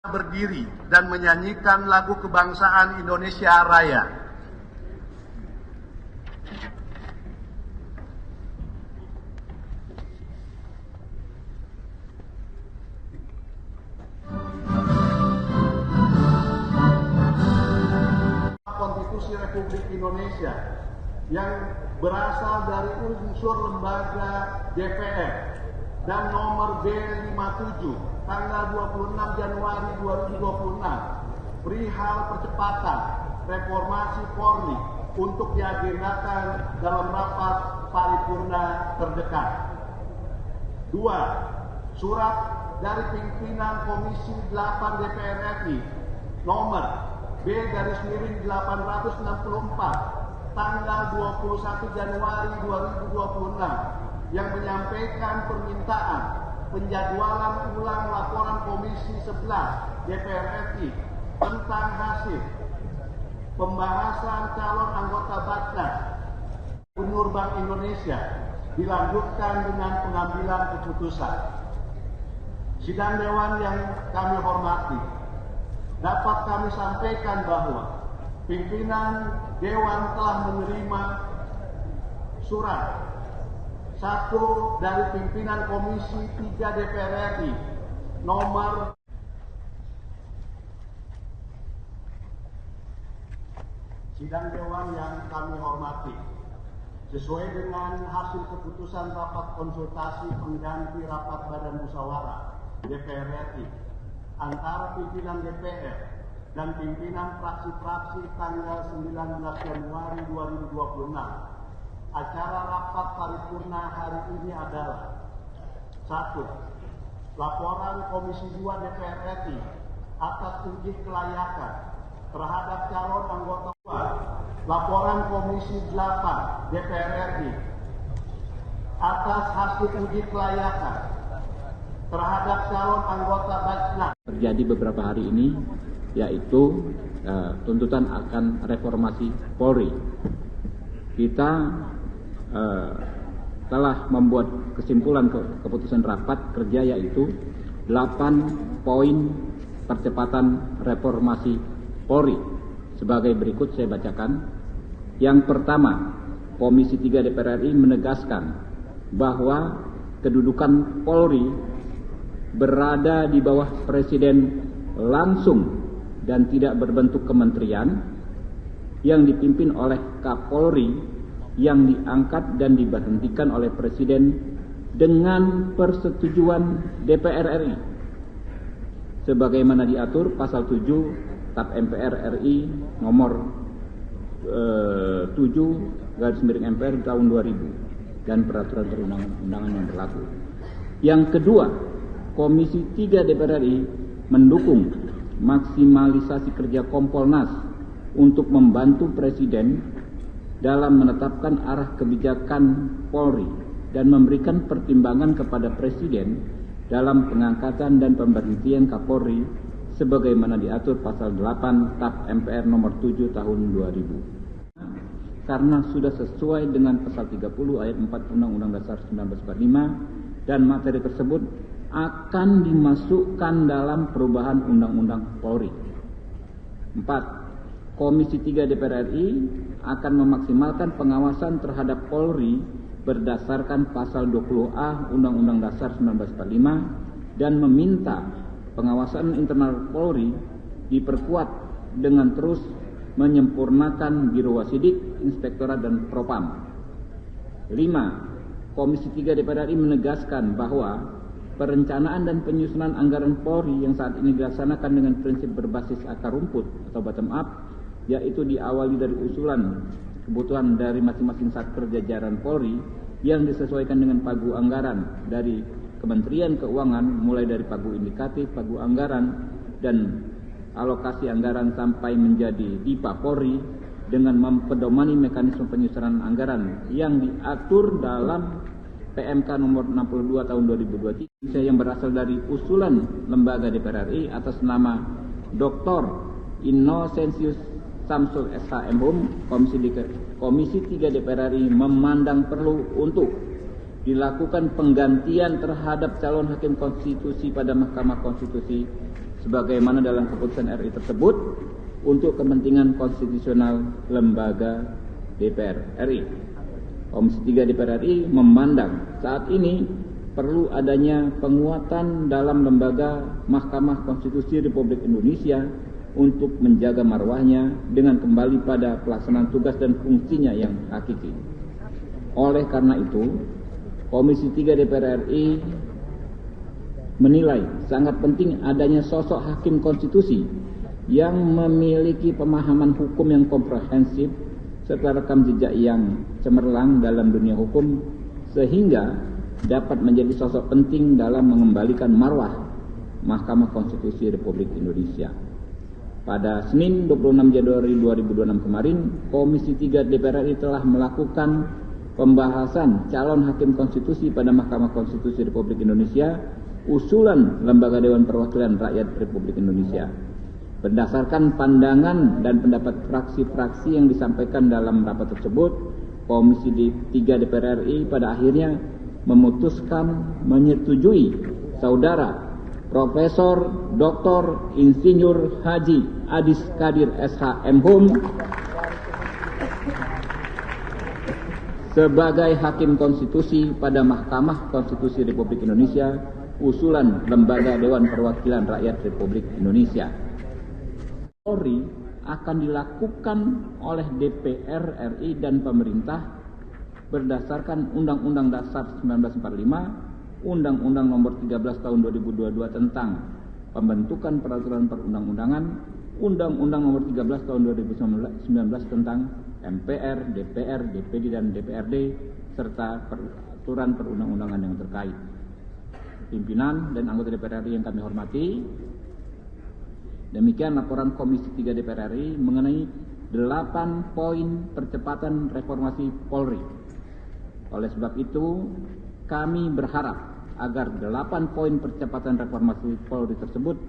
berdiri dan menyanyikan lagu kebangsaan Indonesia Raya. Konstitusi Republik Indonesia yang berasal dari unsur lembaga DPR dan nomor B57 tanggal 26 Januari 2026 perihal percepatan reformasi Polri untuk diagendakan dalam rapat paripurna terdekat. 2. Surat dari pimpinan Komisi 8 DPR RI nomor B-864 tanggal 21 Januari 2026 yang menyampaikan permintaan penjadwalan ulang laporan Komisi 11 DPR RI tentang hasil pembahasan calon anggota Badan Gubernur Bank Indonesia dilanjutkan dengan pengambilan keputusan. Sidang Dewan yang kami hormati, dapat kami sampaikan bahwa pimpinan Dewan telah menerima surat satu dari pimpinan Komisi 3 DPR RI nomor Sidang Dewan yang kami hormati, sesuai dengan hasil keputusan rapat konsultasi pengganti rapat Badan Musyawarah DPR RI antara pimpinan DPR dan pimpinan fraksi-fraksi tanggal 19 Januari 2026. Acara rapat paripurna hari ini adalah 1. Laporan Komisi 2 DPR RI atas uji kelayakan terhadap calon anggota. 2. Laporan Komisi 8 DPR RI atas hasil uji kelayakan terhadap calon anggota Basnas. Terjadi beberapa hari ini, yaitu tuntutan akan reformasi Polri. Kita telah membuat kesimpulan keputusan rapat kerja, yaitu 8 poin percepatan reformasi Polri. Sebagai berikut saya bacakan. Yang pertama, Komisi 3 DPR RI menegaskan bahwa kedudukan Polri berada di bawah Presiden langsung dan tidak berbentuk kementerian yang dipimpin oleh Kapolri yang diangkat dan diberhentikan oleh Presiden dengan persetujuan DPR RI sebagaimana diatur pasal 7 TAP MPR RI nomor 7/MPR tahun 2000 dan peraturan perundang-undangan yang berlaku. Yang kedua, Komisi 3 DPR RI mendukung maksimalisasi kerja Kompolnas untuk membantu Presiden dalam menetapkan arah kebijakan Polri dan memberikan pertimbangan kepada Presiden dalam pengangkatan dan pemberhentian Kapolri sebagaimana diatur pasal 8 TAP MPR nomor 7 tahun 2000. Karena sudah sesuai dengan pasal 30 ayat 4 Undang-Undang Dasar 1945 dan materi tersebut akan dimasukkan dalam perubahan Undang-Undang Polri. 4. Komisi 3 DPR RI akan memaksimalkan pengawasan terhadap Polri berdasarkan pasal 20A Undang-Undang Dasar 1945 dan meminta pengawasan internal Polri diperkuat dengan terus menyempurnakan Biro Wasidik, Inspektorat dan Propam. 5. Komisi 3 DPR RI menegaskan bahwa perencanaan dan penyusunan anggaran Polri yang saat ini dilaksanakan dengan prinsip berbasis akar rumput atau bottom up, yaitu diawali dari usulan kebutuhan dari masing-masing satker jajaran Polri yang disesuaikan dengan pagu anggaran dari Kementerian Keuangan, mulai dari pagu indikatif, pagu anggaran, dan alokasi anggaran sampai menjadi DIPA Polri dengan mempedomani mekanisme penyusunan anggaran yang diatur dalam PMK nomor 62 tahun 2023 yang berasal dari usulan lembaga DPR RI atas nama Dr. Innocentius Samsul SH MHum. Komisi 3 DPR RI memandang perlu untuk dilakukan penggantian terhadap calon hakim konstitusi pada Mahkamah Konstitusi sebagaimana dalam keputusan RI tersebut untuk kepentingan konstitusional lembaga DPR RI. Komisi 3 DPR RI memandang saat ini perlu adanya penguatan dalam lembaga Mahkamah Konstitusi Republik Indonesia untuk menjaga marwahnya dengan kembali pada pelaksanaan tugas dan fungsinya yang hakiki. Oleh karena itu, Komisi 3 DPR RI menilai sangat penting adanya sosok hakim konstitusi yang memiliki pemahaman hukum yang komprehensif serta rekam jejak yang cemerlang dalam dunia hukum sehingga dapat menjadi sosok penting dalam mengembalikan marwah Mahkamah Konstitusi Republik Indonesia. Pada Senin 26 Januari 2026 kemarin, Komisi 3 DPR RI telah melakukan pembahasan calon hakim konstitusi pada Mahkamah Konstitusi Republik Indonesia usulan Lembaga Dewan Perwakilan Rakyat Republik Indonesia. Berdasarkan pandangan dan pendapat fraksi-fraksi yang disampaikan dalam rapat tersebut, Komisi 3 DPR RI pada akhirnya memutuskan menyetujui Saudara Profesor Dr. Insinyur Haji Adis Kadir SH M.Hum sebagai Hakim Konstitusi pada Mahkamah Konstitusi Republik Indonesia usulan Lembaga Dewan Perwakilan Rakyat Republik Indonesia. Polri akan dilakukan oleh DPR RI dan pemerintah berdasarkan Undang-Undang Dasar 1945, Undang-Undang Nomor 13 Tahun 2022 tentang Pembentukan Peraturan Perundang-undangan, Undang-Undang Nomor 13 Tahun 2019 tentang MPR, DPR, DPD dan DPRD serta peraturan perundang-undangan yang terkait. Pimpinan dan anggota DPR RI yang kami hormati, demikian laporan Komisi 3 DPR RI mengenai 8 poin percepatan reformasi Polri. Oleh sebab itu, kami berharap agar 8 poin percepatan reformasi Polri tersebut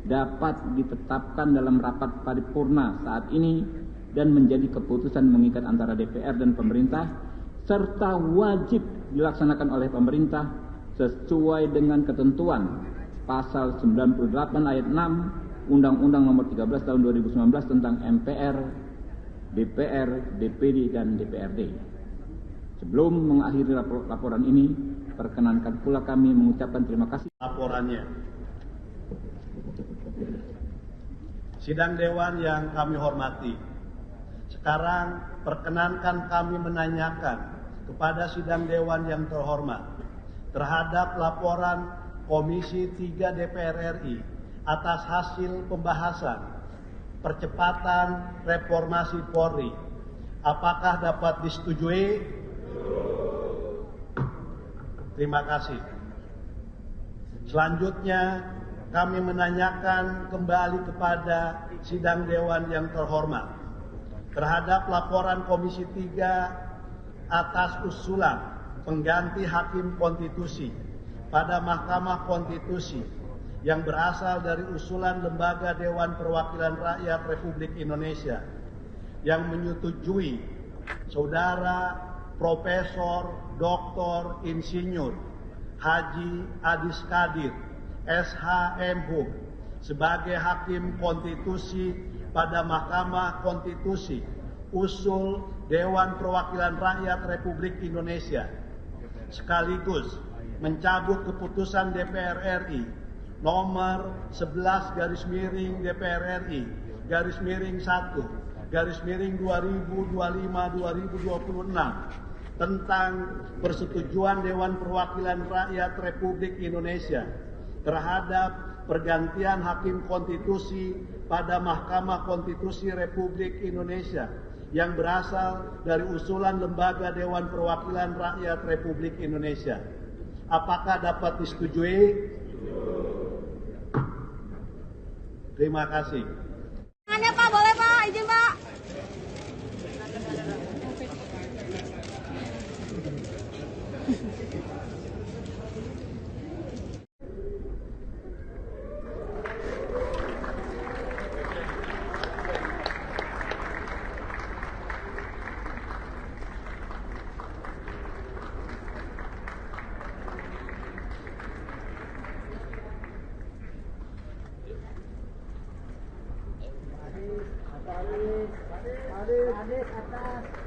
dapat ditetapkan dalam rapat paripurna saat ini dan menjadi keputusan mengikat antara DPR dan pemerintah serta wajib dilaksanakan oleh pemerintah sesuai dengan ketentuan pasal 98 ayat 6 Undang-Undang Nomor 13 Tahun 2019 tentang MPR, DPR, DPD dan DPRD. Sebelum mengakhiri laporan ini, perkenankan pula kami mengucapkan terima kasih. Laporannya. Sidang Dewan yang kami hormati, sekarang perkenankan kami menanyakan kepada Sidang Dewan yang terhormat terhadap laporan Komisi 3 DPR RI atas hasil pembahasan percepatan reformasi Polri. Apakah dapat disetujui? Terima kasih. Selanjutnya kami menanyakan kembali kepada Sidang Dewan yang terhormat terhadap laporan Komisi 3 atas usulan pengganti Hakim Konstitusi pada Mahkamah Konstitusi yang berasal dari usulan Lembaga Dewan Perwakilan Rakyat Republik Indonesia yang menyetujui Saudara Profesor Dr. Insinyur Haji Adis Kadir SH M.Hum sebagai Hakim Konstitusi pada Mahkamah Konstitusi usul Dewan Perwakilan Rakyat Republik Indonesia, sekaligus mencabut keputusan DPR RI nomor 11 DPR RI /1/2025-2026 tentang persetujuan Dewan Perwakilan Rakyat Republik Indonesia terhadap pergantian Hakim Konstitusi pada Mahkamah Konstitusi Republik Indonesia yang berasal dari usulan Lembaga Dewan Perwakilan Rakyat Republik Indonesia. Apakah dapat disetujui? Terima kasih. Ada Pak, boleh Pak, izin Pak. Adit atas.